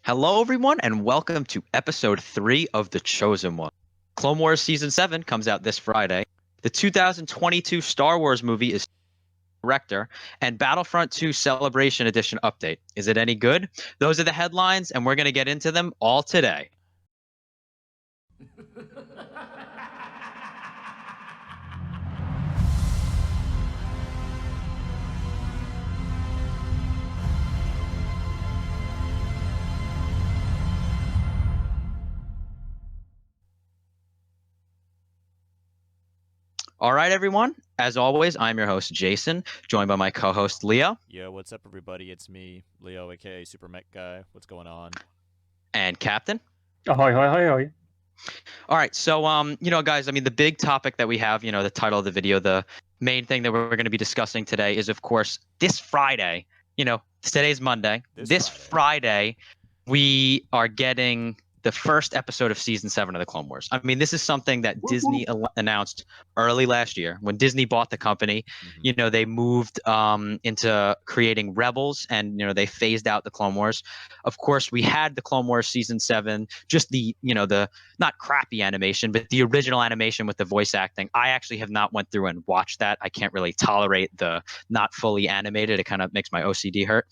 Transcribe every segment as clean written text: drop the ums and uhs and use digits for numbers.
Hello, everyone, and welcome to episode 3 of The Chosen One. Clone Wars Season 7 comes out this Friday. The 2022 Star Wars movie is director, and Battlefront 2 Celebration Edition update. Is it any good? Those are the headlines, and we're going to get into them all today. All right, everyone. As always, I'm your host, Jason, joined by my co-host, Leo. Yo, what's up, everybody? It's me, Leo, aka supermechguy. What's going on? And Captain. Ahoy, hoy, hoy, hoy. All right, so guys, I mean, the big topic that we have, the title of the video, the main thing that we're going to be discussing today is, of course, this Friday. Today's Monday. This Friday, we are getting the first episode of Season 7 of the Clone Wars. I mean, this is something that Disney announced early last year. When Disney bought the company, they moved into creating Rebels, and, they phased out the Clone Wars. Of course, we had the Clone Wars Season 7, just the not crappy animation, but the original animation with the voice acting. I actually have not went through and watched that. I can't really tolerate the not fully animated. It kind of makes my OCD hurt.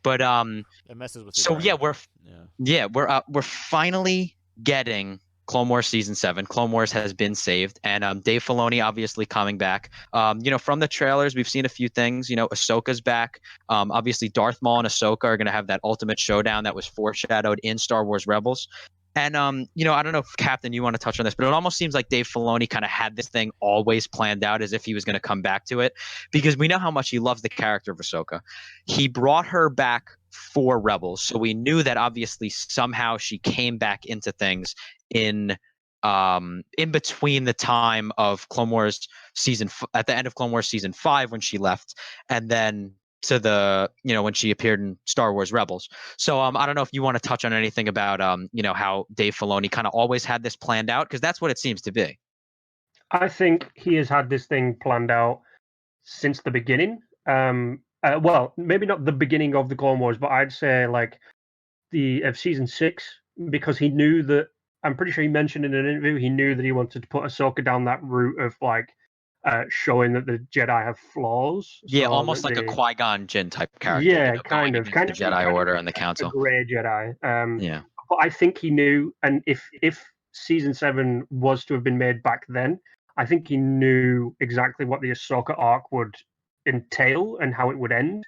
But it messes with so yeah, we're finally getting Clone Wars Season 7. Clone Wars has been saved, and Dave Filoni obviously coming back. From the trailers, we've seen a few things. Ahsoka's back. Obviously, Darth Maul and Ahsoka are going to have that ultimate showdown that was foreshadowed in Star Wars Rebels. And, I don't know if, Captain, you want to touch on this, but it almost seems like Dave Filoni kind of had this thing always planned out as if he was going to come back to it, because we know how much he loves the character of Ahsoka. He brought her back for Rebels, so we knew that obviously somehow she came back into things in between the time of Clone Wars at the end of Clone Wars Season 5 when she left, and then to the when she appeared in Star Wars Rebels. So I don't know if you want to touch on anything about how Dave Filoni kind of always had this planned out, because that's what it seems to be. I think he has had this thing planned out since the beginning. Well, maybe not the beginning of the Clone Wars, but I'd say like of Season 6, because he knew that. I'm pretty sure he mentioned in an interview he knew that he wanted to put Ahsoka down that route of like showing that the Jedi have flaws. Yeah, almost like a Qui-Gon Jinn type character. Yeah, kind of the Jedi Order and the Council. A grey Jedi. Yeah. But I think he knew, and if Season 7 was to have been made back then, I think he knew exactly what the Ahsoka arc would entail and how it would end.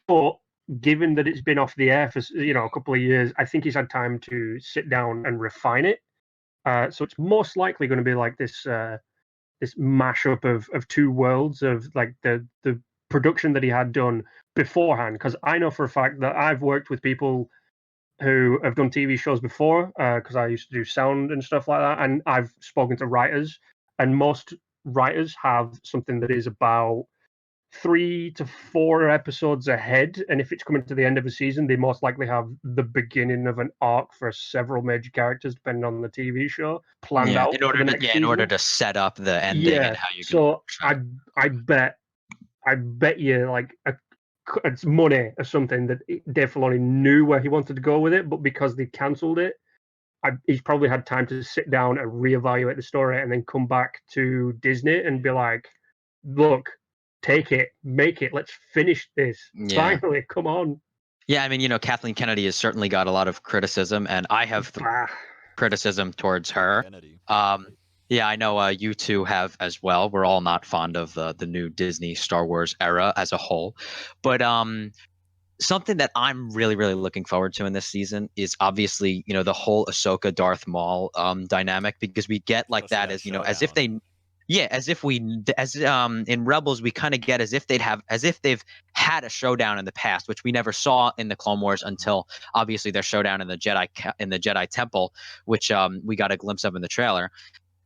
But given that it's been off the air for a couple of years, I think he's had time to sit down and refine it. So it's most likely going to be like this this mashup of two worlds of like the production that he had done beforehand. Because I know for a fact that I've worked with people who have done TV shows before, because I used to do sound and stuff like that, and I've spoken to writers, and most writers have something that is about 3 to 4 episodes ahead, and if it's coming to the end of a season, they most likely have the beginning of an arc for several major characters, depending on the TV show, planned out in order to set up the ending and how you. So I bet you like it's money or something that Dave Filoni knew where he wanted to go with it, but because they cancelled it, he's probably had time to sit down and reevaluate the story, and then come back to Disney and be like, "Look, take it, make it. Let's finish this. Finally, come on." Yeah, I mean, Kathleen Kennedy has certainly got a lot of criticism, and I have criticism towards her. Yeah, I know you two have as well. We're all not fond of the new Disney Star Wars era as a whole, but something that I'm really, really looking forward to in this season is obviously the whole Ahsoka Darth Maul dynamic, because we get like that as as if they. Yeah, as in Rebels, we kind of get as if they've had a showdown in the past, which we never saw in the Clone Wars until obviously their showdown in the Jedi Temple, which we got a glimpse of in the trailer.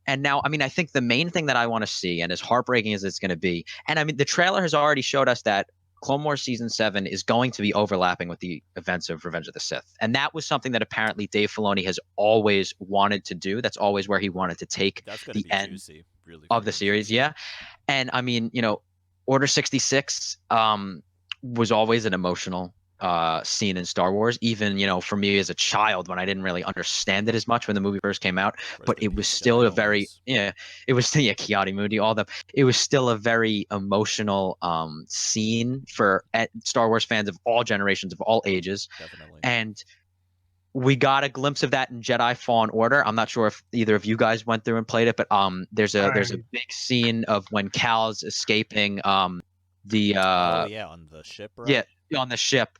And now, I mean, I think the main thing that I want to see, and as heartbreaking as it's going to be, and I mean, the trailer has already showed us that Clone Wars Season 7 is going to be overlapping with the events of Revenge of the Sith. And that was something that apparently Dave Filoni has always wanted to do. That's always where he wanted to take the end of the series. Yeah. And I mean, Order 66 was always an emotional scene in Star Wars, even, for me as a child when I didn't really understand it as much when the movie first came out. But it was still a very, it was still, Kiadi Moody, all them. It was still a very emotional scene for Star Wars fans of all generations, of all ages. Definitely. And we got a glimpse of that in Jedi Fallen Order. I'm not sure if either of you guys went through and played it, but there's a big scene of when Cal's escaping the on the ship, right? Yeah, on the ship,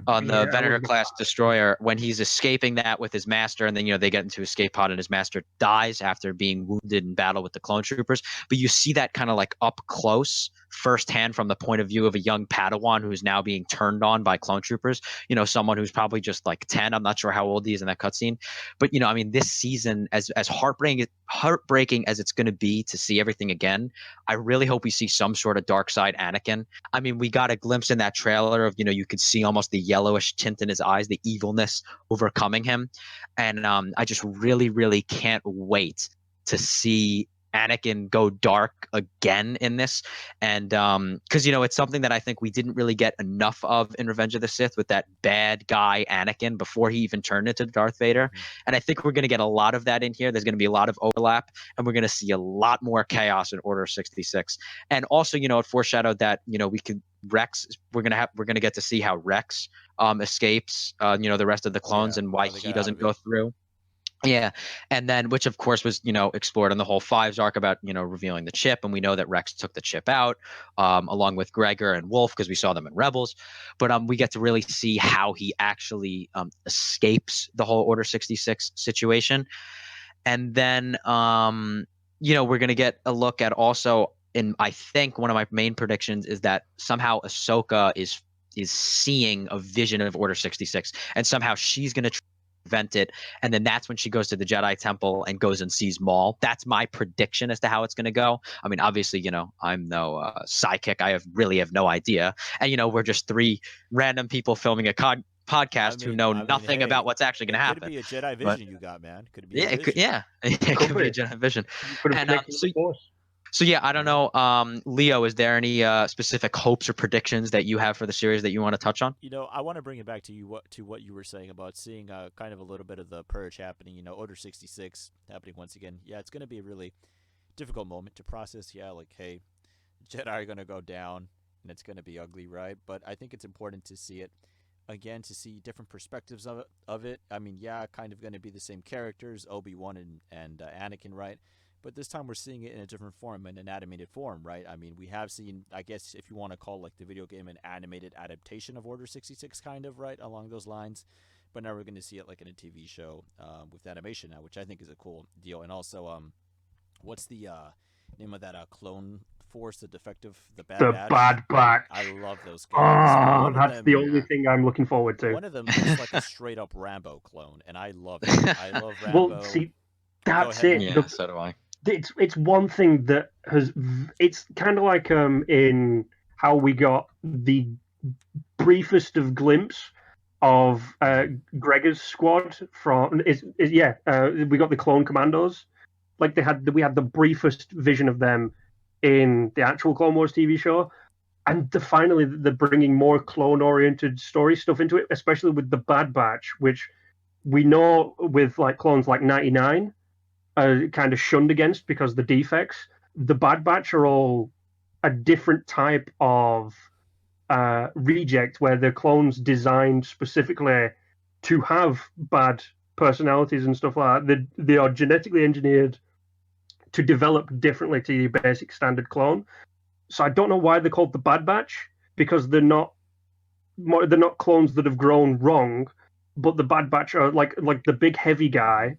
on the Venator class destroyer, when he's escaping that with his master, and then they get into escape pod and his master dies after being wounded in battle with the clone troopers. But you see that kind of like up close firsthand from the point of view of a young Padawan who's now being turned on by clone troopers, someone who's probably just like 10. I'm not sure how old he is in that cutscene, but I mean, this season, as heartbreaking as it's going to be to see everything again, I really hope we see some sort of dark side Anakin. I mean, we got a glimpse in that trailer of, you could see almost the yellowish tint in his eyes, the evilness overcoming him. And I just really, really can't wait to see Anakin go dark again in this. And because it's something that I think we didn't really get enough of in Revenge of the Sith, with that bad guy Anakin before he even turned into Darth Vader. And I think we're going to get a lot of that in here. There's going to be a lot of overlap, and we're going to see a lot more chaos in Order 66. And also, it foreshadowed that we could Rex. We're gonna get to see how Rex escapes the rest of the clones, and why he doesn't go through. Yeah, and then, which of course was explored in the whole Fives arc about revealing the chip, and we know that Rex took the chip out along with Gregor and Wolf, because we saw them in Rebels. But we get to really see how he actually escapes the whole Order 66 situation. And then we're gonna get a look at also, and I think one of my main predictions is that somehow Ahsoka is seeing a vision of Order 66, and somehow she's going to prevent it. And then that's when she goes to the Jedi Temple and goes and sees Maul. That's my prediction as to how it's going to go. I mean, obviously, I'm no psychic. I really have no idea. And, we're just three random people filming a podcast who know nothing about what's actually going to happen. Could be a Jedi vision you got, man. Could be. It could be a Jedi vision. And so yeah, I don't know, Leo, is there any specific hopes or predictions that you have for the series that you want to touch on? I want to bring it back to what you were saying about seeing kind of a little bit of the purge happening. Order 66 happening once again. Yeah, it's going to be a really difficult moment to process. Yeah, like, hey, Jedi are going to go down, and it's going to be ugly, right? But I think it's important to see it again, to see different perspectives of it. I mean, yeah, kind of going to be the same characters, Obi-Wan and Anakin, right? But this time we're seeing it in a different form, an animated form, right? I mean, we have seen, I guess, if you want to call like the video game an animated adaptation of Order 66, kind of, right, along those lines. But now we're going to see it like in a TV show with animation now, which I think is a cool deal. And also, what's the name of that clone force, the Bad Batch? I love those games. Oh, that's the only thing I'm looking forward to. One of them is like a straight up Rambo clone, and I love it. I love Rambo. Well, see, that's it. Yeah, so do I. It's one thing that it's kind of like in how we got the briefest of glimpse of Gregor's squad from we got the clone commandos, like we had the briefest vision of them in the actual Clone Wars TV show, and finally they're bringing more clone oriented story stuff into it, especially with the Bad Batch, which we know with like clones like 99 kind of shunned against because the defects. The Bad Batch are all a different type of reject, where they're clones designed specifically to have bad personalities and stuff like that. They are genetically engineered to develop differently to your basic standard clone. So I don't know why they're called the Bad Batch, because they're not clones that have grown wrong, but the Bad Batch are like the big heavy guy.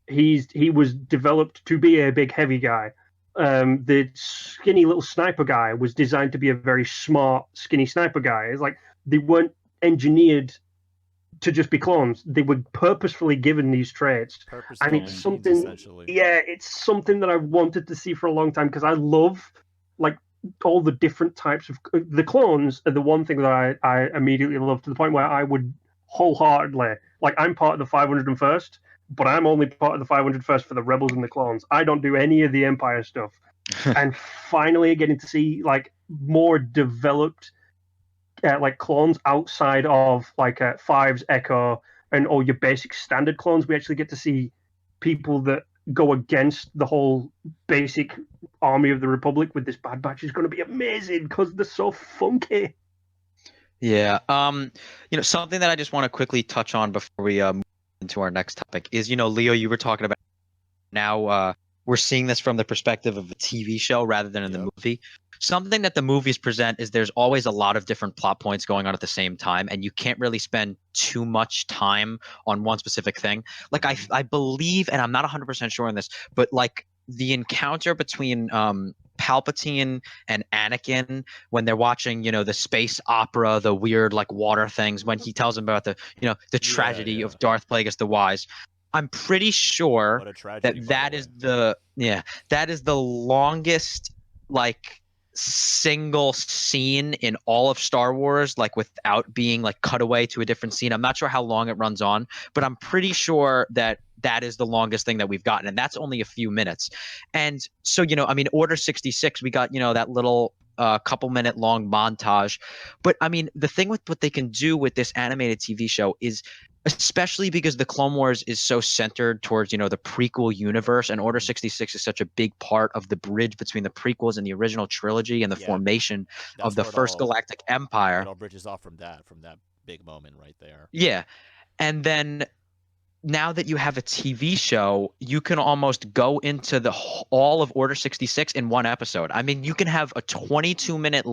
He was developed to be a big heavy guy. The skinny little sniper guy was designed to be a very smart skinny sniper guy. It's like they weren't engineered to just be clones. They were purposefully given these traits, and it's something. Yeah, it's something that I wanted to see for a long time, because I love like all the different types of the clones. Are the one thing that I immediately love, to the point where I would wholeheartedly, like, I'm part of the 501st. But I'm only part of the 501st for the Rebels and the clones. I don't do any of the Empire stuff. And finally getting to see like more developed like clones outside of like Five's Echo and all your basic standard clones. We actually get to see people that go against the whole basic army of the Republic with this Bad Batch is going to be amazing because they're so funky. Yeah. Something that I just want to quickly touch on before we move into our next topic is, Leo, you were talking about now we're seeing this from the perspective of a TV show rather than in the movie. Something that the movies present is there's always a lot of different plot points going on at the same time, and you can't really spend too much time on one specific thing. Like I believe, and I'm not 100% sure on this, but like the encounter between Palpatine and Anakin when they're watching, the space opera, the weird like water things, when he tells them about the tragedy of Darth Plagueis the Wise. I'm pretty sure that is the longest like single scene in all of Star Wars, like without being like cut away to a different scene. I'm not sure how long it runs on, but I'm pretty sure that is the longest thing that we've gotten, and that's only a few minutes. And so, Order 66, we got, that little couple minute long montage. But I mean, the thing with what they can do with this animated TV show is, especially because the Clone Wars is so centered towards, the prequel universe, and Order 66 is such a big part of the bridge between the prequels and the original trilogy and the formation of the First Galactic Empire. It all bridges off from that big moment right there. Yeah. And then now that you have a TV show, you can almost go into all of Order 66 in one episode. I mean, you can have a 22-minute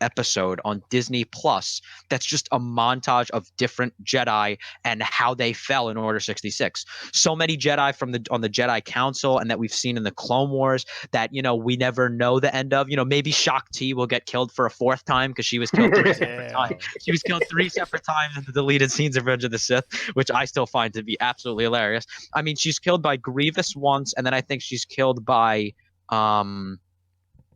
episode on Disney Plus that's just a montage of different Jedi and how they fell in Order 66. So many Jedi on the Jedi Council, and that we've seen in the Clone Wars that we never know the end of. Maybe Shaak Ti will get killed for a fourth time because she was killed three separate times. She was killed 3 separate times in the deleted scenes of Revenge of the Sith, which I still find to be absolutely hilarious. I mean, she's killed by Grievous once, and then I think she's killed by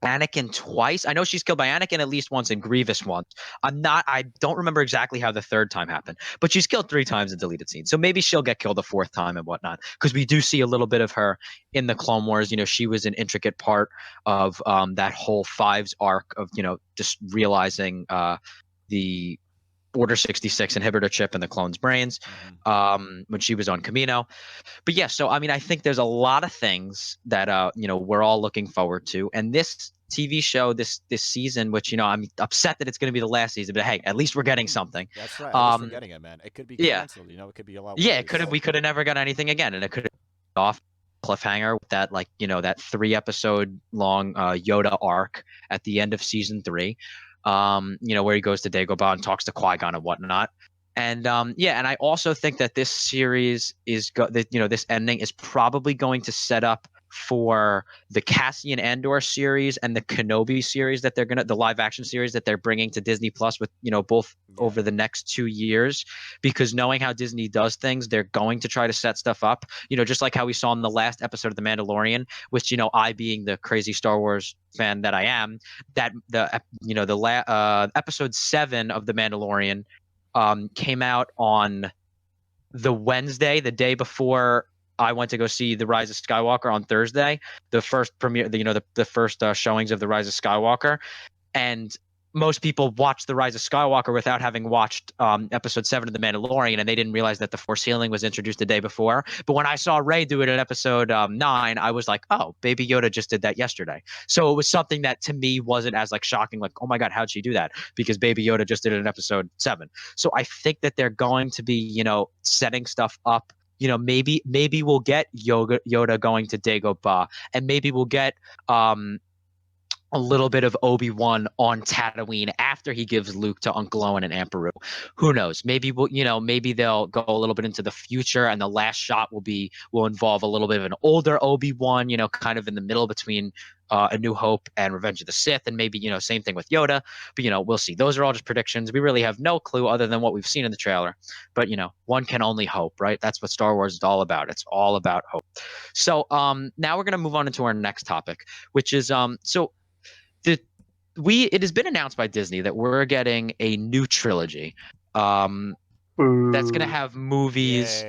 Anakin twice. I know she's killed by Anakin at least once and Grievous once. I don't remember exactly how the third time happened, but she's killed 3 times in deleted scenes. So maybe she'll get killed a 4th time and whatnot, because we do see a little bit of her in the Clone Wars. She was an intricate part of that whole Fives arc of, just realizing the Order 66 inhibitor chip in the clone's brains when she was on Kamino. But yeah, so I mean, I think there's a lot of things that we're all looking forward to, and this TV show this season, which I'm upset that it's going to be the last season, but hey, at least we're getting something. That's right. At least we're getting it, man. It could be canceled. It could be a lot worse. Yeah, it could have. We could have never got anything again, and it could have off cliffhanger with that, like that 3-episode long Yoda arc at the end of season 3. Where he goes to Dagobah and talks to Qui-Gon and whatnot. And and I also think that this series is this ending is probably going to set up for the Cassian Andor series and the Kenobi series that the live action series that they're bringing to Disney Plus with both over the next 2 years, because knowing how Disney does things, they're going to try to set stuff up, just like how we saw in the last episode of The Mandalorian, which I, being the crazy Star Wars fan that I am, that episode 7 of The Mandalorian came out on the Wednesday, the day before I went to go see The Rise of Skywalker on Thursday, the first premiere, the first showings of The Rise of Skywalker. And most people watched The Rise of Skywalker without having watched episode 7 of The Mandalorian, and they didn't realize that the Force healing was introduced the day before. But when I saw Rey do it in episode 9, I was like, oh, Baby Yoda just did that yesterday. So it was something that to me wasn't as like shocking, like, oh my God, how'd she do that? Because Baby Yoda just did it in episode 7. So I think that they're going to be, setting stuff up. Maybe we'll get Yoda going to Dagobah, and maybe we'll get a little bit of Obi-Wan on Tatooine after he gives Luke to Uncle Owen and Aunt Beru. Who knows? Maybe maybe they'll go a little bit into the future, and the last shot will involve a little bit of an older Obi-Wan, kind of in the middle between A New Hope and Revenge of the Sith, and maybe same thing with Yoda. But we'll see. Those are all just predictions. We really have no clue other than what we've seen in the trailer. But one can only hope, right? That's what Star Wars is all about. It's all about hope. So now we're gonna move on into our next topic, which is it has been announced by Disney that we're getting a new trilogy that's going to have movies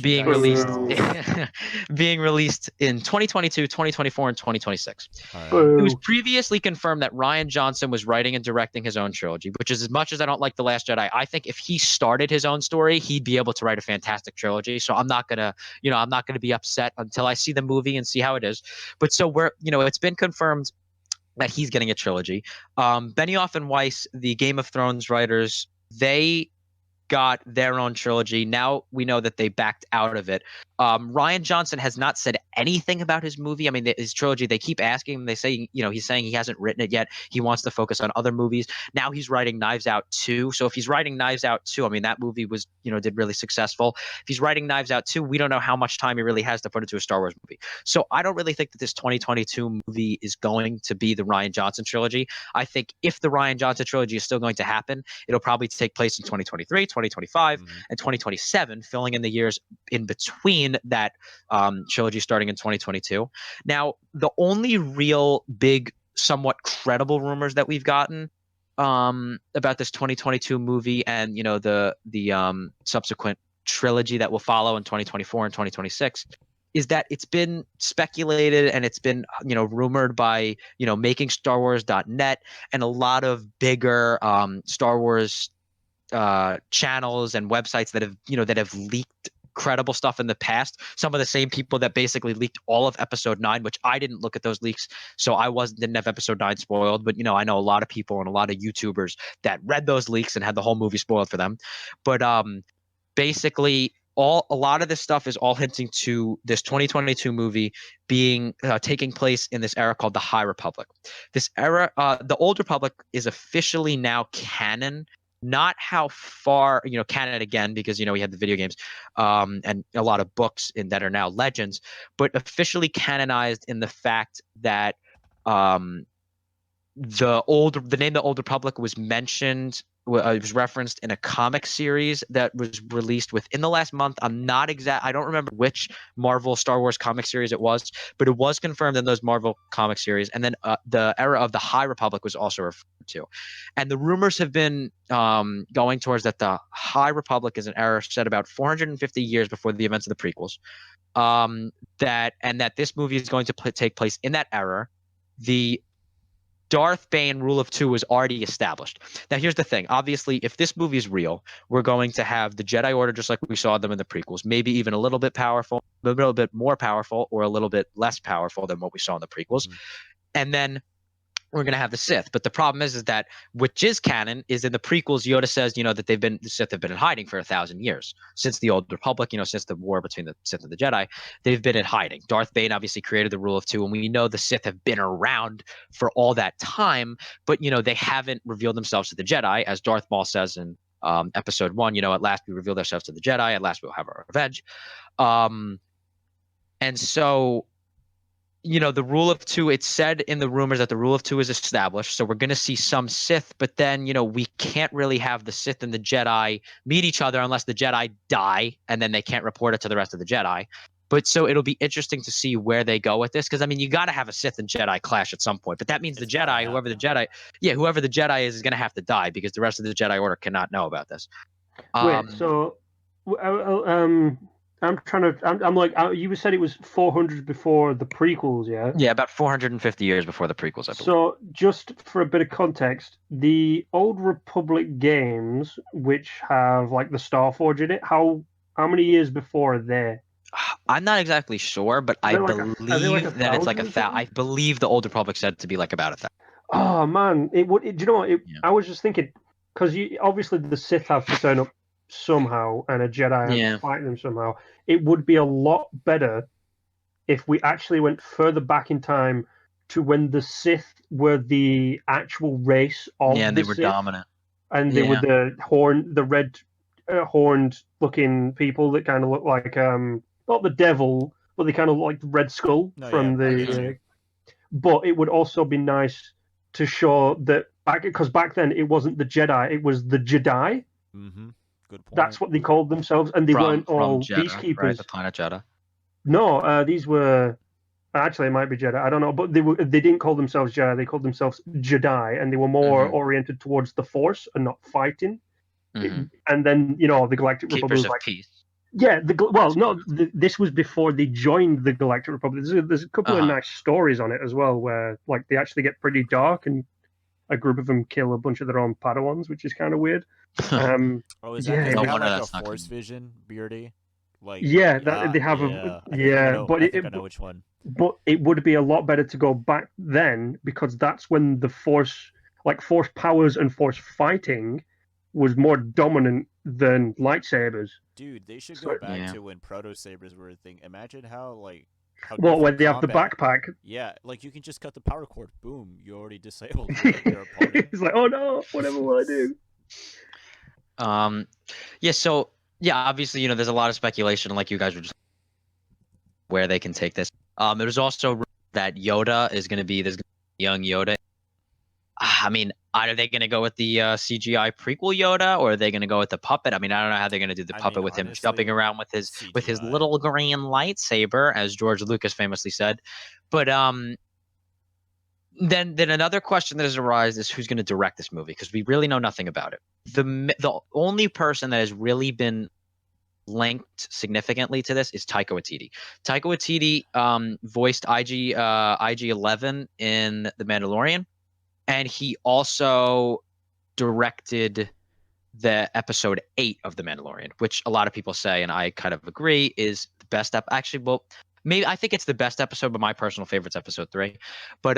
being Merchandise. released being released in 2022, 2024, and 2026. All right. Boo. It was previously confirmed that Rian Johnson was writing and directing his own trilogy, which is, as much as I don't like The Last Jedi, I think if he started his own story, he'd be able to write a fantastic trilogy. So I'm not gonna be upset until I see the movie and see how it is. But so it's been confirmed that he's getting a trilogy. Benioff and Weiss, the Game of Thrones writers, they got their own trilogy. Now we know that they backed out of it. Rian Johnson has not said anything about his movie. I mean, his trilogy, they keep asking him. They say, he's saying he hasn't written it yet. He wants to focus on other movies. Now he's writing Knives Out 2. So if he's writing Knives Out 2, I mean, that movie was, did really successful. If he's writing Knives Out 2, we don't know how much time he really has to put into a Star Wars movie. So I don't really think that this 2022 movie is going to be the Rian Johnson trilogy. I think if the Rian Johnson trilogy is still going to happen, it'll probably take place in 2023, 2025, and 2027, filling in the years in between that trilogy starting in 2022. Now, the only real big, somewhat credible rumors that we've gotten about this 2022 movie and the subsequent trilogy that will follow in 2024 and 2026 is that it's been speculated and it's been rumored by makingstarwars.net and a lot of bigger Star Wars channels and websites that have leaked credible stuff in the past. Some of the same people that basically leaked all of episode 9, which I didn't look at those leaks, so I didn't have episode 9 spoiled, but I know a lot of people and a lot of YouTubers that read those leaks and had the whole movie spoiled for them. But basically a lot of this stuff is all hinting to this 2022 movie being taking place in this era called the High Republic. This era, the Old Republic, is officially now canon. Not how far, canon again, because, we had the video games and a lot of books that are now legends, but officially canonized in the fact that the name The Old Republic was mentioned, it was referenced in a comic series that was released within the last month. I don't remember which Marvel Star Wars comic series it was, but it was confirmed in those Marvel comic series. And then the era of the High Republic was also referred to. And the rumors have been going towards that the High Republic is an era set about 450 years before the events of the prequels. That this movie is going to take place in that era. The Darth Bane rule of 2 was already established. Now, here's the thing. Obviously, if this movie is real, we're going to have the Jedi Order just like we saw them in the prequels, maybe even a little bit powerful, a little bit more powerful, or a little bit less powerful than what we saw in the prequels. And then we're going to have the Sith. But the problem is that, which is canon, is in the prequels, Yoda says, that the Sith have been in hiding for 1,000 years. Since the Old Republic, since the war between the Sith and the Jedi, they've been in hiding. Darth Bane obviously created the rule of 2, and we know the Sith have been around for all that time, but, they haven't revealed themselves to the Jedi, as Darth Maul says in episode 1, at last we revealed ourselves to the Jedi, at last we'll have our revenge. And so the rule of 2, it's said in the rumors that the rule of 2 is established. So we're going to see some Sith, but then, we can't really have the Sith and the Jedi meet each other unless the Jedi die, and then they can't report it to the rest of the Jedi. But so it'll be interesting to see where they go with this, because, you got to have a Sith and Jedi clash at some point. But that means the Jedi, whoever the Jedi is going to have to die, because the rest of the Jedi Order cannot know about this. I'm like, you said it was 400 before the prequels, yeah? Yeah, about 450 years before the prequels, I believe. So, just for a bit of context, the Old Republic games, which have, like, the Starforge in it, how many years before are they? I'm not exactly sure, but I believe that it's like I believe the Old Republic said to be like about 1,000. Oh, man. Do you know what? I was just thinking, because obviously the Sith have to turn up somehow, and a Jedi has to fight them somehow. It would be a lot better if we actually went further back in time to when the Sith were the actual race of and the they were Sith, dominant, and they were the red horned looking people that kind of look like not the devil, but they kind of look like the Red Skull but it would also be nice to show that because back then it wasn't the Jedi, it was the Jedi. Mm-hmm. Good point. That's what they called themselves, and they weren't all Jeddah, peacekeepers. right? The planet Jeddah. No, these were actually, it might be Jedi. I don't know, but they didn't call themselves Jedi. They called themselves Jedi, and they were more oriented towards the Force and not fighting. And then the Galactic Keepers Republic was of like peace. Yeah, this was before they joined the Galactic Republic. There's a couple of nice stories on it as well, where like they actually get pretty dark, and a group of them kill a bunch of their own Padawans, which is kind of weird. Oh, is that yeah, they No have wonder like a that's not Force good. Vision, Beardy? Like yeah, they have yeah. but I think I know which one. But it would be a lot better to go back then, because that's when the force powers and force fighting was more dominant than lightsabers. Dude, they should So- go back Yeah. to when proto sabers were a thing. Imagine how Well, different when they have the combat- backpack, Yeah, like you can just cut the power cord. Boom, you already disabled your opponent. it's like, oh no, whatever will I do? Yeah. So yeah, obviously, there's a lot of speculation, like you guys were just where they can take this. There's also that Yoda is going to be this young Yoda. I mean, are they going to go with the CGI prequel Yoda, or are they going to go with the puppet? I mean, I don't know how they're going to do the puppet with him jumping around with his CGI. little green lightsaber, as George Lucas famously said. But then another question that has arisen is who's going to direct this movie, because we really know nothing about it. The only person that has really been linked significantly to this is Taika Waititi. Taika Waititi voiced IG-11 in The Mandalorian, and he also directed the episode 8 of The Mandalorian, which a lot of people say, and I kind of agree, is the best actually, well, maybe I think it's the best episode, but my personal favorite's episode 3. But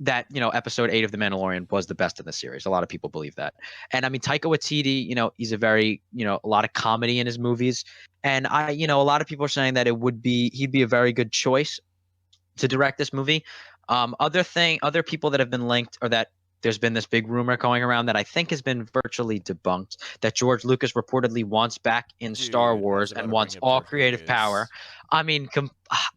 that episode 8 of The Mandalorian was the best in the series. A lot of people believe that. And I mean, Taika Waititi, he's a very a lot of comedy in his movies, and a lot of people are saying that he'd be a very good choice to direct this movie. Other people that have been linked, or that there's been this big rumor going around that I think has been virtually debunked, that George Lucas reportedly wants back in Star Wars and wants all creative power. I mean,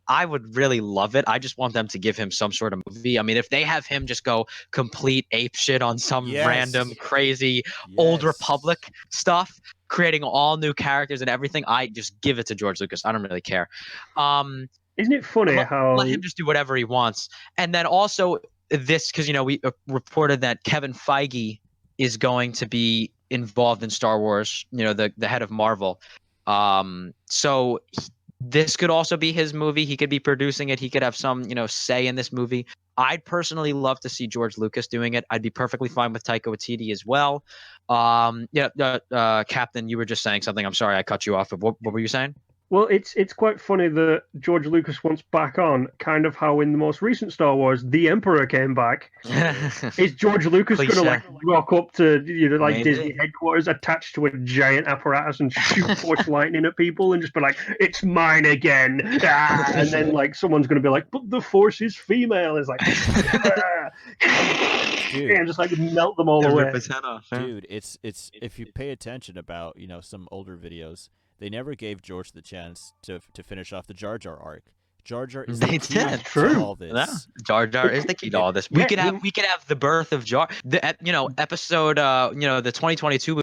I would really love it. I just want them to give him some sort of movie. I mean, if they have him just go complete ape shit on some random crazy Old Republic stuff, creating all new characters and everything, I just give it to George Lucas. I don't really care. Isn't it funny how let him just do whatever he wants? And then also this, because we reported that Kevin Feige is going to be involved in Star Wars, the head of Marvel. So this could also be his movie. He could be producing it. He could have some say in this movie. I'd personally love to see George Lucas doing it. I'd be perfectly fine with Taika Waititi as well. Captain, you were just saying something. I'm sorry I cut you off. What were you saying? Well, it's quite funny that George Lucas wants back on, kind of how in the most recent Star Wars, the Emperor came back. Is George Lucas going to rock up to Disney headquarters attached to a giant apparatus and shoot force lightning at people and just be like, "It's mine again," and then someone's going to be like, "But the Force is female." It's like, and just melt them all away. Dude, it's if you pay attention about some older videos. They never gave George the chance to finish off the Jar Jar arc. Jar Jar is the key to all this. Yeah. Jar Jar is the key to all this. We could have the birth of Jar. Episode the 2022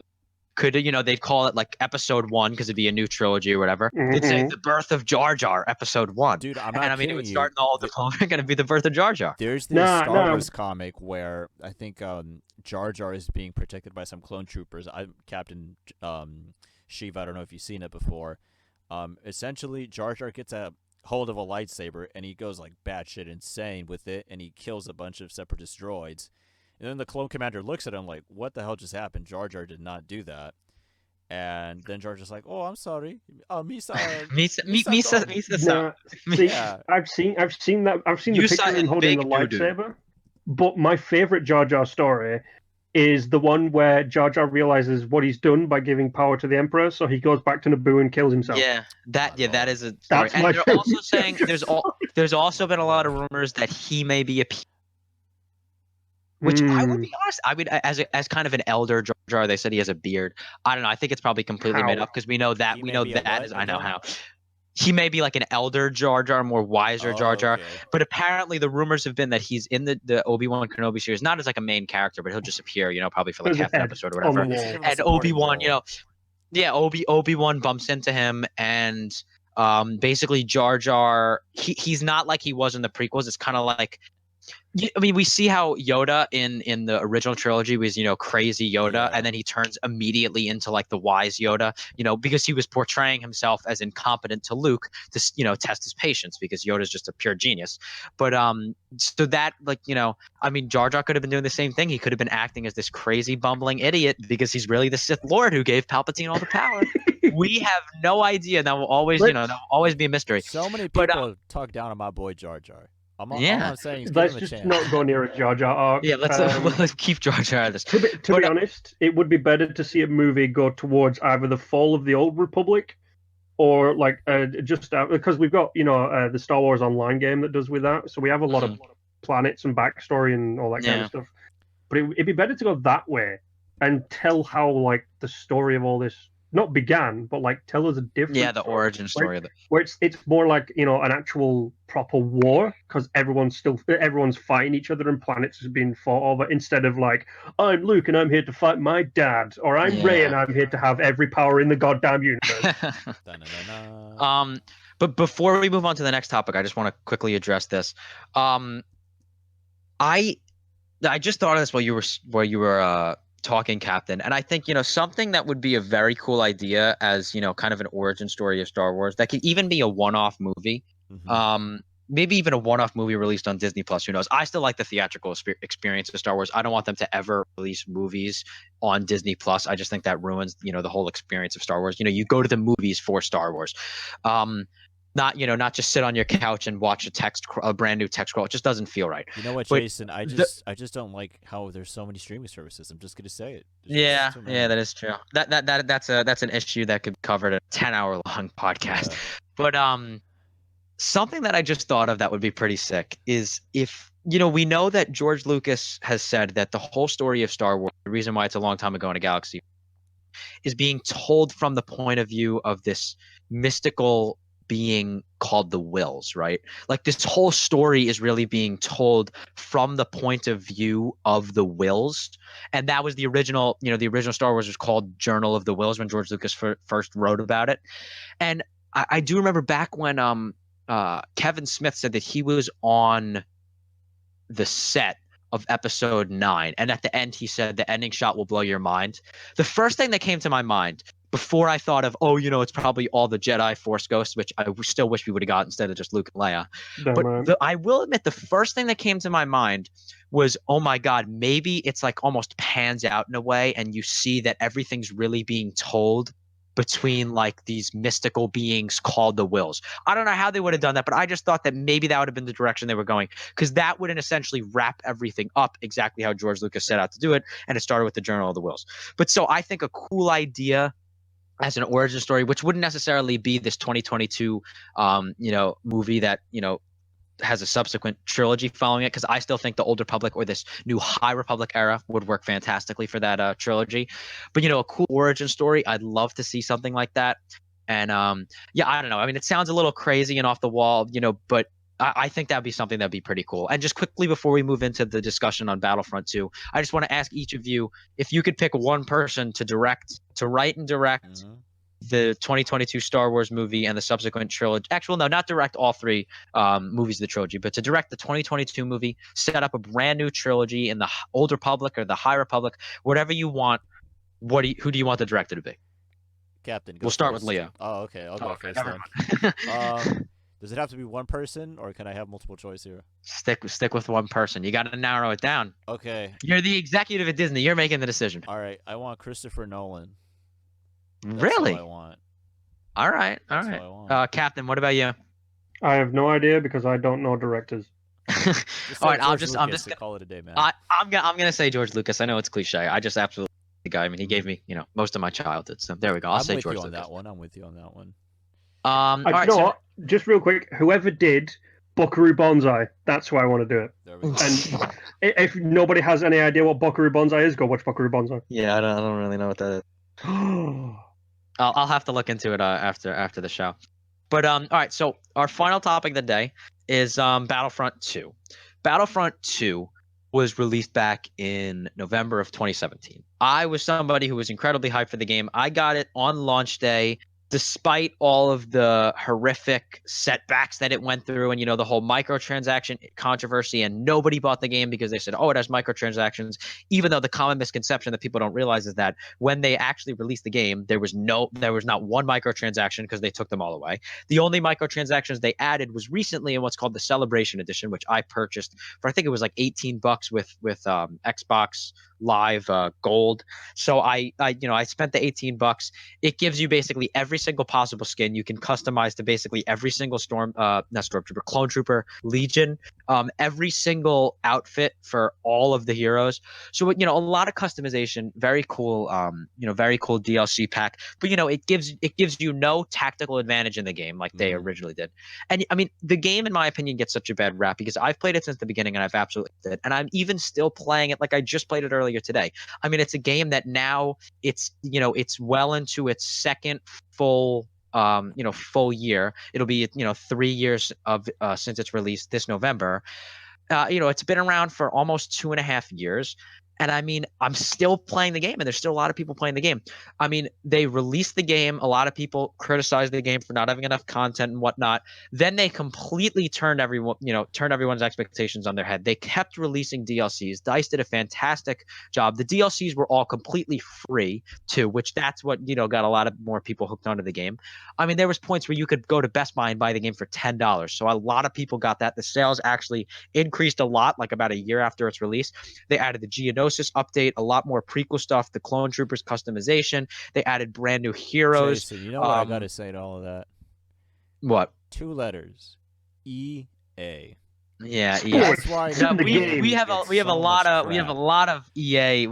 could they'd call it like episode 1 because it'd be a new trilogy or whatever. They'd say the birth of Jar Jar, episode 1. Dude, I'm not kidding it would start in all the going to be the birth of Jar Jar. There's this Star Wars comic where I think Jar Jar is being protected by some clone troopers. Captain Shiva, I don't know if you've seen it before. Essentially, Jar Jar gets a hold of a lightsaber, and he goes batshit insane with it, and he kills a bunch of Separatist droids. And then the clone commander looks at him like, what the hell just happened? Jar Jar did not do that. And then Jar Jar's like, oh, I'm sorry. Misa. I've seen the picture of him holding the lightsaber. But my favorite Jar Jar story is the one where Jar Jar realizes what he's done by giving power to the Emperor, so he goes back to Naboo and kills himself. That is a story. And they're also saying there's also been a lot of rumors that he may be a which I would be honest, I would as kind of an elder Jar Jar. They said he has a beard. I don't know. I think it's probably completely made up because we know that I know how. He may be like an elder Jar Jar, more wiser Jar Jar. Okay. But apparently the rumors have been that he's in the Obi-Wan Kenobi series, not as a main character, but he'll just appear, probably for half an episode or whatever. And Obi-Wan, Obi-Wan bumps into him, and basically Jar Jar, he's not like he was in the prequels. It's kind of like I mean, we see how Yoda in the original trilogy was, crazy Yoda, Yeah. and then he turns immediately into like the wise Yoda, because he was portraying himself as incompetent to Luke to, test his patience, because Yoda's just a pure genius. But so that, like, I mean, Jar Jar could have been doing the same thing. He could have been acting as this crazy bumbling idiot because he's really the Sith Lord who gave Palpatine all the power. We have no idea. That will always, that will always be a mystery. So many people talk down on my boy Jar Jar. All I'm saying is give him a chance. Let's just not go near a Jar Jar arc. Yeah, let's keep Jar Jar out of this. To be honest, it would be better to see a movie go towards either the fall of the Old Republic, or like just because we've got the Star Wars Online game that does with that, so we have a lot of planets and backstory and all that kind of stuff. But it'd be better to go that way and tell how like the story of all this not began, but like tell us a different the origin story of it, where it's more like an actual proper war, because everyone's fighting each other and planets are being fought over, instead of like, I'm Luke and I'm here to fight my dad, or I'm Rey and I'm here to have every power in the goddamn universe. But before we move on to the next topic, I just want to quickly address this. I just thought of this while you were talking, Captain, and I think something that would be a very cool idea as kind of an origin story of Star Wars, that could even be a one-off movie. Maybe even a one-off movie released on Disney Plus. Who knows? I still like the theatrical experience of Star Wars. I don't want them to ever release movies on Disney Plus. I just think that ruins the whole experience of Star Wars. You go to the movies for Star Wars. Not just sit on your couch and watch a brand new text scroll. It just doesn't feel right. You know what, Jason? I just don't like how there's so many streaming services. I'm just gonna say it. Yeah, that is true. That's an issue that could be covered in a 10-hour-long podcast. But something that I just thought of that would be pretty sick is if we know that George Lucas has said that the whole story of Star Wars, the reason why it's a long time ago in a galaxy, is being told from the point of view of this mystical being called the Wills, right? Like this whole story is really being told from the point of view of the Wills, and that was the original. The original Star Wars was called Journal of the Wills when George Lucas first wrote about it. And I do remember back when Kevin Smith said that he was on the set of episode 9, and at the end he said the ending shot will blow your mind. The first thing that came to my mind before I thought of, it's probably all the Jedi Force ghosts, which I still wish we would have got instead of just Luke and Leia. I will admit the first thing that came to my mind was, oh my God, maybe it's like almost pans out in a way and you see that everything's really being told between like these mystical beings called the Wills. I don't know how they would have done that, but I just thought that maybe that would have been the direction they were going, because that would essentially wrap everything up exactly how George Lucas set out to do it, and it started with the Journal of the Wills. But so I think a cool idea as an origin story, which wouldn't necessarily be this 2022 movie that has a subsequent trilogy following it, because I still think the Old Republic or this new High Republic era would work fantastically for that trilogy. But a cool origin story, I'd love to see something like that. And I don't know. I mean, it sounds a little crazy and off the wall, but I think that'd be something that'd be pretty cool. And just quickly before we move into the discussion on Battlefront 2, I just want to ask each of you if you could pick one person to write and direct the 2022 Star Wars movie and the subsequent trilogy. Actually, no, not direct all three movies of the trilogy, but to direct the 2022 movie, set up a brand new trilogy in the Old Republic or the High Republic, whatever you want. Who do you want the director to be? Captain. We'll start with Leo. Oh, okay. I'll go first then. Does it have to be one person, or can I have multiple choice here? Stick with one person. You got to narrow it down. Okay. You're the executive at Disney. You're making the decision. All right. I want Christopher Nolan. Really? That's what I want. All right. That's what I want. Captain, what about you? I have no idea because I don't know directors. All right. I'm just gonna call it a day, man. I'm gonna say George Lucas. I know it's cliche. I just absolutely the guy. I mean, he gave me most of my childhood. So there we go. I'll say George Lucas. I'm with you on that one. All right, what? Just real quick, whoever did Buckaroo Banzai, that's who I want to do it. There we go. And if nobody has any idea what Buckaroo Banzai is, go watch Buckaroo Banzai. Yeah, I don't really know what that is. I'll have to look into it after the show. But all right, so our final topic of the day is Battlefront 2. Battlefront 2 was released back in November of 2017. I was somebody who was incredibly hyped for the game. I got it on launch day despite all of the horrific setbacks that it went through, and the whole microtransaction controversy, and nobody bought the game because they said, oh, it has microtransactions, even though the common misconception that people don't realize is that when they actually released the game, there was not one microtransaction because they took them all away. The only microtransactions they added was recently in what's called the Celebration Edition, which I purchased for, I think it was like $18 with Xbox Live Gold. So I spent the $18. It gives you basically every single possible skin. You can customize to basically every single not Stormtrooper, Clone Trooper, Legion, every single outfit for all of the heroes. So a lot of customization, very cool, very cool DLC pack. But it gives you no tactical advantage in the game like they originally did. And I mean, the game, in my opinion, gets such a bad rap because I've played it since the beginning and I've absolutely loved it. And I'm even still playing it like I just played it earlier today. I mean, it's a game that now it's well into its second full full year. It'll be 3 years of since its release this November. It's been around for almost 2.5 years. And I mean, I'm still playing the game, and there's still a lot of people playing the game. I mean, they released the game. A lot of people criticized the game for not having enough content and whatnot. Then they completely turned everyone's expectations on their head. They kept releasing DLCs. DICE did a fantastic job. The DLCs were all completely free too, which that's what got a lot of more people hooked onto the game. I mean, there was points where you could go to Best Buy and buy the game for $10. So a lot of people got that. The sales actually increased a lot, like about a year after its release. They added the Geonosis update, a lot more prequel stuff, the Clone Troopers customization. They added brand new heroes. Jason, you know what I gotta say to all of that? What? 2 letters. EA. Yeah, That's why we have a lot of EA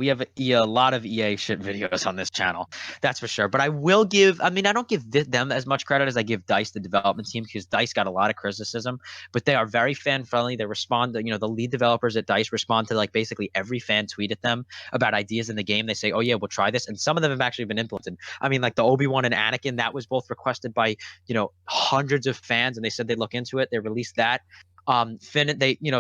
shit videos on this channel. That's for sure. But I will give, I don't give them as much credit as I give DICE, the development team, because DICE got a lot of criticism, but they are very fan friendly. They respond to, the lead developers at DICE respond to like basically every fan tweet at them about ideas in the game. They say, oh yeah, we'll try this. And some of them have actually been implemented. I mean, like the Obi-Wan and Anakin, that was both requested by, hundreds of fans, and they said they'd look into it. They released that. Finn,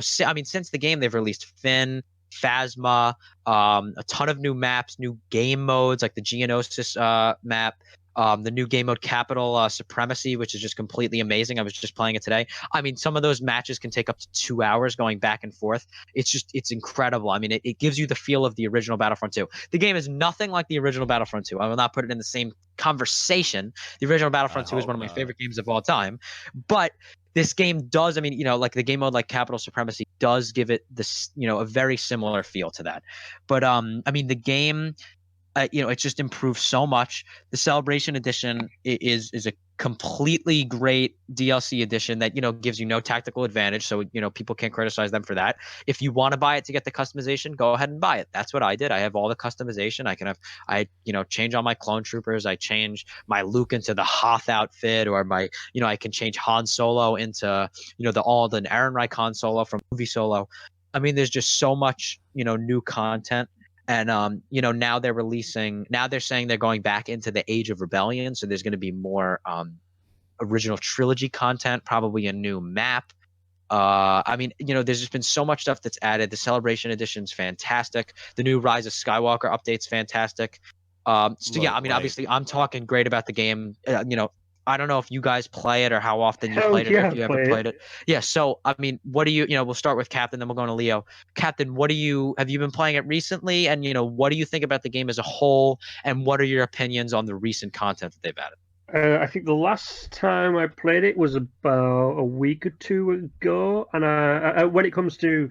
since the game, they've released Finn, Phasma, a ton of new maps, new game modes like the Geonosis map, the new game mode Capital Supremacy, which is just completely amazing. I was just playing it today. I mean, some of those matches can take up to 2 hours going back and forth. It's incredible. I mean, it gives you the feel of the original Battlefront 2. The game is nothing like the original Battlefront 2. I will not put it in the same conversation. The original Battlefront 2 is one of my favorite games of all time, but this game does, like the game mode like Capital Supremacy does give it this, a very similar feel to that. But the game, it just improves so much. The Celebration Edition is a completely great DLC edition that gives you no tactical advantage, so people can't criticize them for that. If you want to buy it to get the customization, go ahead and buy it. That's what I did. I have all the customization. I change all my clone troopers. I change my Luke into the Hoth outfit, or my I can change Han Solo into the Alden Ehrenreich Han Solo from movie Solo. I mean, there's just so much new content. And now they're saying they're going back into the Age of Rebellion, so there's going to be more original trilogy content, probably a new map. There's just been so much stuff that's added. The Celebration Edition's fantastic. The new Rise of Skywalker update's fantastic. Obviously, I'm talking great about the game. I don't know if you guys play it or how often you played it, or if you ever played it. Yeah, so, what do you, we'll start with Captain, then we'll go to Leo. Captain, have you been playing it recently? And, what do you think about the game as a whole? And what are your opinions on the recent content that they've added? I think the last time I played it was about a week or two ago. And when it comes to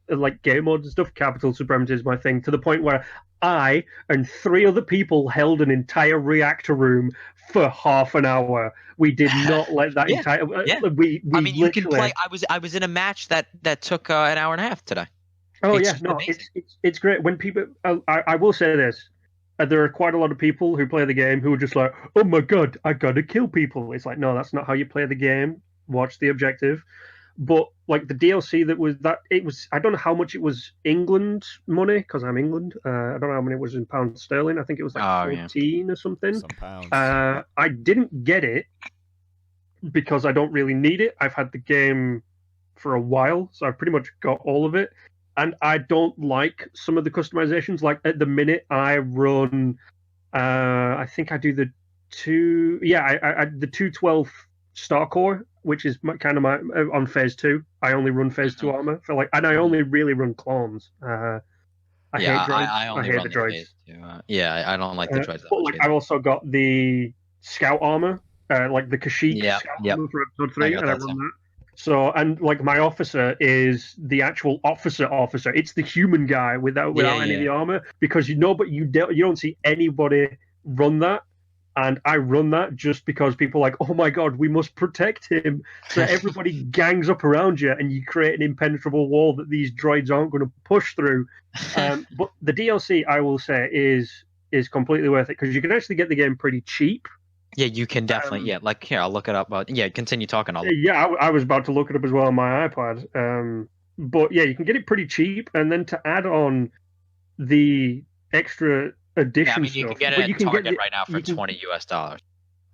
like game modes and stuff, Capital Supremacy is my thing, to the point where I and 3 other people held an entire reactor room for half an hour. We did not let that entire. Yeah. We you can play. I was in a match that took an hour and a half today. Oh it's great when people. I will say this: there are quite a lot of people who play the game who are just like, "Oh my god, I gotta kill people." It's like, no, that's not how you play the game. Watch the objective. But like the DLC I don't know how much it was England money, because I'm England. I don't know how many it was in pounds sterling. I think it was like 14 or something. Some pounds. I didn't get it because I don't really need it. I've had the game for a while, so I've pretty much got all of it. And I don't like some of the customizations. Like at the minute I run, I think I do the the 212 Star Core, which is kind of my on phase 2. I only run phase 2 armor for and I only really run clones. I hate droids. I only hate run the droids. Phase 2. I don't like the droids that But much. I've also got the scout armor, like the Kashyyyk scout armor for episode 3, and I run that. So, and my officer is the actual officer. It's the human guy without any of the armor, because you don't see anybody run that. And I run that just because people are like, oh my god, we must protect him. So everybody gangs up around you, and you create an impenetrable wall that these droids aren't going to push through. But the DLC, I will say, is completely worth it, because you can actually get the game pretty cheap. Yeah, you can definitely. Here, I'll look it up. Continue talking. I was about to look it up as well on my iPad. But yeah, you can get it pretty cheap, and then to add on the extra edition stuff. You can get it at Target right now for $20.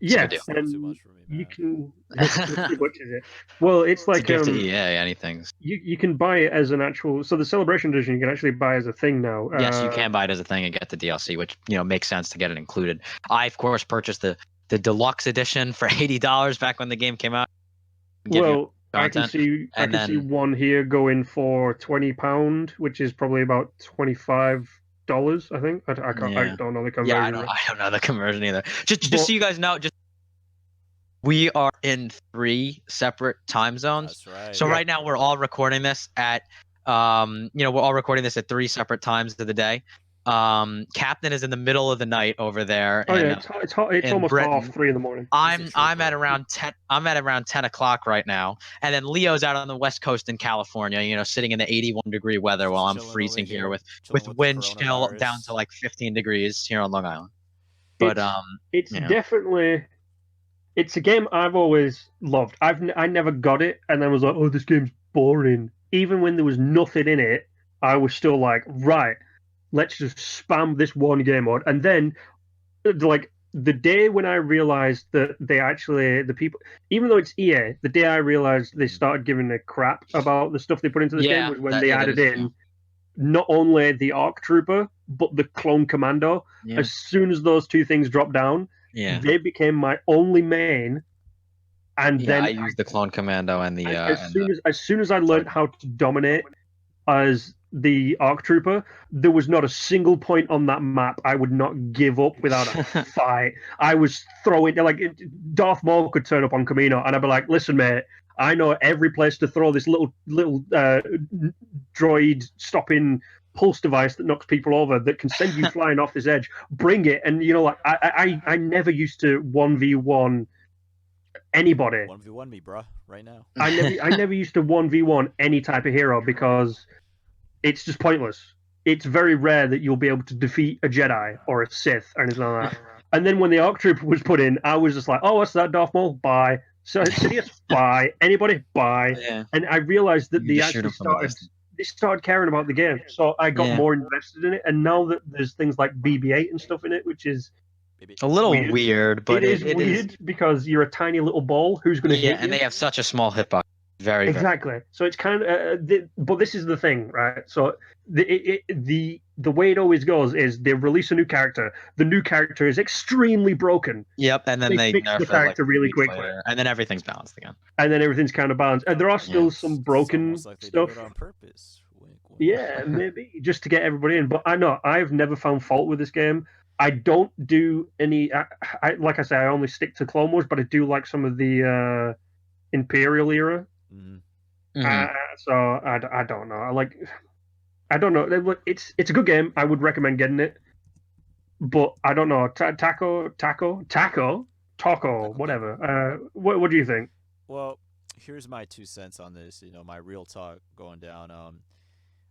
Yeah, and too much for me, you can. How much is it? Well, it's like to EA anything. You can buy it as an actual. So the Celebration Edition you can actually buy as a thing now. Yes, you can buy it as a thing and get the DLC, which makes sense to get it included. I of course purchased the deluxe edition for $80 back when the game came out. Well, I can see one here going for £20, which is probably about $25. I think I don't know the conversion. Yeah, I don't know the conversion either. Just so you guys know, we are in 3 separate time zones. That's right. So right now we're all recording this at we're all recording this at 3 separate times of the day. Captain is in the middle of the night over there. Oh yeah, it's almost Britain. 3 in the morning. I'm at around 10. I'm at around 10 o'clock right now, and then Leo's out on the West Coast in California. Sitting in the 81-degree weather while I'm freezing here with wind chill down to like 15 degrees here on Long Island. But it's definitely. It's a game I've always loved. I never got it, and then was like, oh, this game's boring. Even when there was nothing in it, I was still like, right, let's just spam this one game mode. And then, the day when I realized that the people, even though it's EA, the day I realized they started giving a crap about the stuff they put into the game was when they added in not only the ARC Trooper, but the Clone Commando. Yeah. As soon as those 2 things dropped down, they became my only main. And then I used the Clone Commando and the as soon as I learned how to dominate as the ARC Trooper, there was not a single point on that map I would not give up without a fight. I was throwing Darth Maul could turn up on Camino, and I'd be like, "Listen, mate, I know every place to throw this little droid stopping pulse device that knocks people over that can send you flying off this edge. Bring it." And I never used to 1v1 anybody. 1v1 me, bruh, right now. I never used to 1v1 any type of hero, because it's just pointless. It's very rare that you'll be able to defeat a Jedi or a Sith or anything like that. And then when the ARC Trooper was put in, I was just like, oh, what's that, Darth Maul? Bye. So Sidious, bye. Anybody? Bye. Yeah. And I realized that they started caring about the game. So I got more invested in it. And now that there's things like BB-8 and stuff in it, which is a little weird, but it is weird because you're a tiny little ball who's going to hit you. And they have such a small hitbox. Very exactly. So it's kind of, but this is the thing, right? So the way it always goes is they release a new character. The new character is extremely broken. Yep, and then they fix the character really quickly, and then everything's balanced again. And then everything's kind of balanced. And there are still some broken stuff. On purpose. Wink, wink. Yeah, maybe just to get everybody in. But I've never found fault with this game. I don't do any. Like I say, I only stick to Clone Wars, but I do like some of the Imperial era. So I don't know. I don't know. It's a good game. I would recommend getting it, but I don't know. Taco, whatever. What do you think? Well, here's my 2 cents on this. My real talk going down.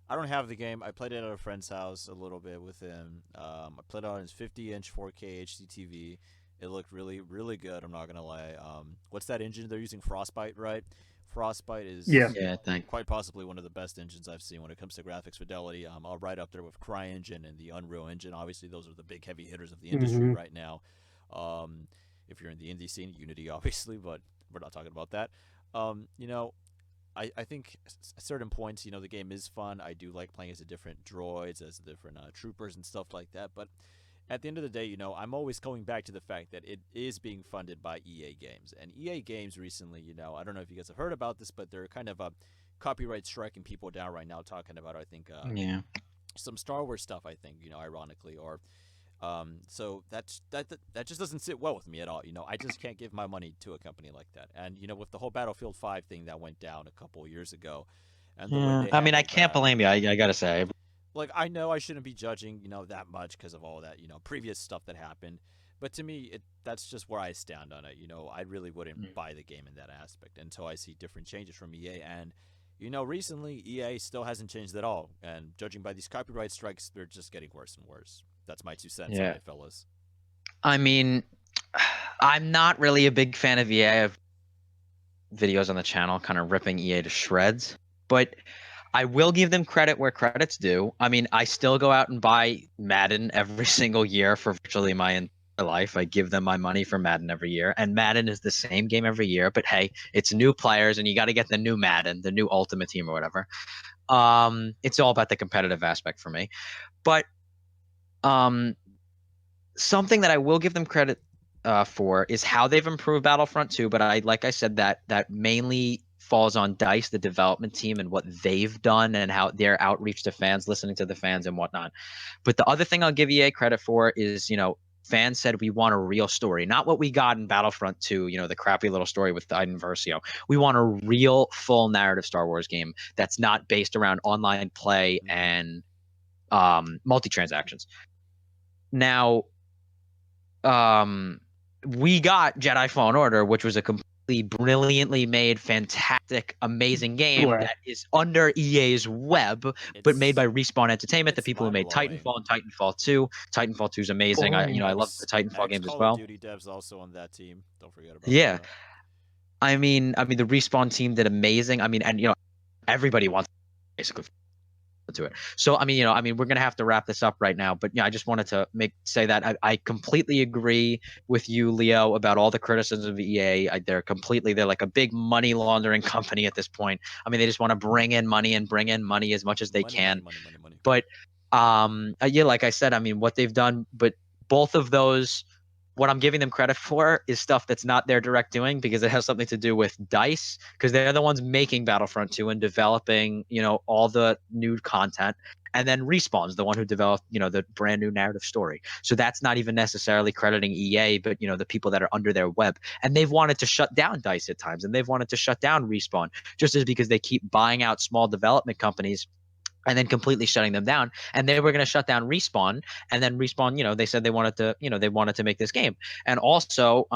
I don't have the game. I played it at a friend's house a little bit with him. I played it on his 50-inch 4K HD TV. It looked really, really good. I'm not gonna lie. What's that engine they're using? Frostbite, right? Frostbite is quite possibly one of the best engines I've seen when it comes to graphics fidelity. I'll right up there with CryEngine and the Unreal Engine. Obviously, those are the big heavy hitters of the industry right now. If you're in the indie scene, Unity, obviously, but we're not talking about that. I think at certain points, the game is fun. I do like playing as the different droids, as the different troopers and stuff like that. But at the end of the day, you know, I'm always going back to the fact that it is being funded by EA Games. And EA Games recently, you know, I don't know if you guys have heard about this, but they're kind of copyright striking people down right now, talking about, I think, Yeah. some Star Wars stuff, I think, you know, ironically, or so that just doesn't sit well with me at all. You know, I just can't give my money to a company like that. And you know, with the whole Battlefield 5 thing that went down a couple of years ago, and the way Yeah. they I mean, I handled can't that, blame you. I gotta say. like, I know I shouldn't be judging, you know, that much because of all that, you know, previous stuff that happened. But to me, that's just where I stand on it. You know, I really wouldn't buy the game in that aspect until I see different changes from EA. And, you know, recently, EA still hasn't changed at all. And judging by these copyright strikes, they're just getting worse and worse. That's my 2 cents on Yeah. it, fellas. I mean, I'm not really a big fan of EA. I have videos on the channel kind of ripping EA to shreds, but I will give them credit where credit's due. I mean, I still go out and buy Madden every single year for virtually my entire life. I give them my money for Madden every year, and Madden is the same game every year, but hey, it's new players and you got to get the new Madden, the new Ultimate Team or whatever. It's all about the competitive aspect for me. But something that I will give them credit for is how they've improved Battlefront 2. But like I said, that mainly falls on DICE, the development team, and what they've done and how their outreach to fans, listening to the fans and whatnot. But the other thing I'll give EA credit for is, you know, fans said we want a real story, not what we got in Battlefront 2, you know, the crappy little story with Iden Versio. We want a real, full narrative Star Wars game that's not based around online play and multi-transactions. Now, we got Jedi Fallen Order, which was a completely brilliantly made, fantastic, amazing game that is under EA's web, but made by Respawn Entertainment, the people who made Titanfall and Titanfall 2. Titanfall 2 is amazing. I love the Titanfall games as well. Call of Duty devs also on that team. Don't forget about that. I mean, the Respawn team did amazing. I mean, and you know, everybody wants basically to it. So we're gonna have to wrap this up right now, but yeah, I just wanted to say that I completely agree with you, Leo, about all the criticisms of EA. They're like a big money laundering company at this point. I mean, they just want to bring in money as much as they can. Money. But yeah, like I said, I mean, what they've done, but both of those, what I'm giving them credit for is stuff that's not their direct doing, because it has something to do with DICE, because they're the ones making Battlefront 2 and developing, you know, all the new content. And then Respawn's the one who developed, you know, the brand new narrative story. So that's not even necessarily crediting EA, but, you know, the people that are under their web. And they've wanted to shut down DICE at times, and they've wanted to shut down Respawn, just as because they keep buying out small development companies and then completely shutting them down. And they were going to shut down Respawn, and then Respawn, you know, they said they wanted to make this game. And also,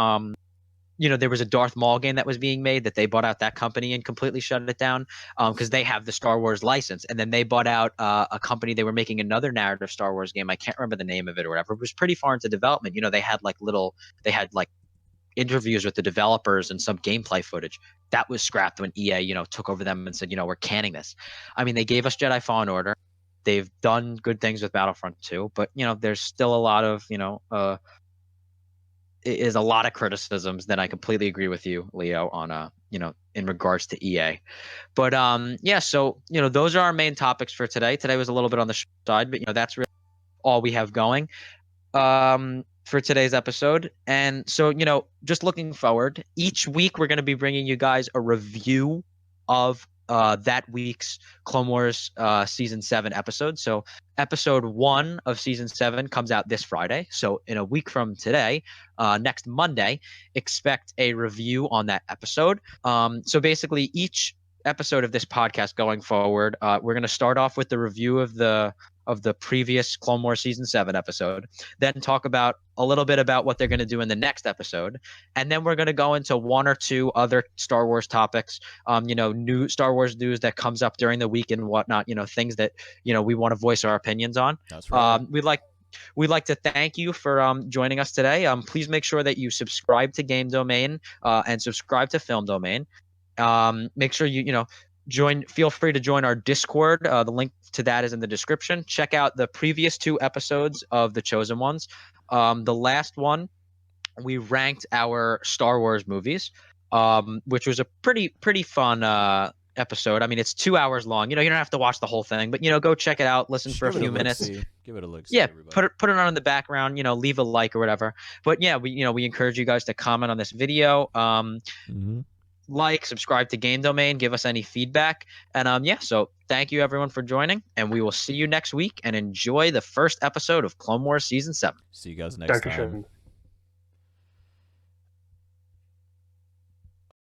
you know, there was a Darth Maul game that was being made that they bought out that company and completely shut it down, because they have the Star Wars license. And then they bought out a company. They were making another narrative Star Wars game. I can't remember the name of it or whatever. It was pretty far into development. You know, they had interviews with the developers and some gameplay footage that was scrapped when EA, you know, took over them and said, you know, we're canning this. I mean, they gave us Jedi Fallen Order. They've done good things with Battlefront 2, but, you know, there's still a lot of, you know, is a lot of criticisms that I completely agree with you, Leo, on, you know, in regards to EA. But yeah, so, you know, those are our main topics for today. Today was a little bit on the side, but, you know, that's really all we have going for today's episode. And so, you know, just looking forward, each week we're going to be bringing you guys a review of that week's Clone Wars season 7 episode. So episode 1 of season 7 comes out this Friday. So in a week from today, next Monday, expect a review on that episode. So basically each episode of this podcast going forward, we're going to start off with the review of the previous Clone Wars season 7 episode, then talk about a little bit about what they're going to do in the next episode, and then we're going to go into one or two other Star Wars topics, you know, new Star Wars news that comes up during the week and whatnot, you know, things that, you know, we want to voice our opinions on. That's right. We'd like to thank you for joining us today. Please make sure that you subscribe to Game Domain and subscribe to Film Domain. Make sure you feel free to join our Discord. The link to that is in the description. Check out the previous 2 episodes of The Chosen Ones. The last one, we ranked our Star Wars movies, which was a pretty fun episode. I mean, it's 2 hours long. You don't have to watch the whole thing, but go check it out, listen Just for a give it few minutes. look-see. Give it a look. Yeah, everybody. put it on in the background. Leave a like or whatever. But yeah, we encourage you guys to comment on this video. Like, subscribe to Game Domain, give us any feedback, and so thank you everyone for joining, and we will see you next week. And enjoy the first episode of Clone Wars Season 7. See you guys next time. Dankeschön.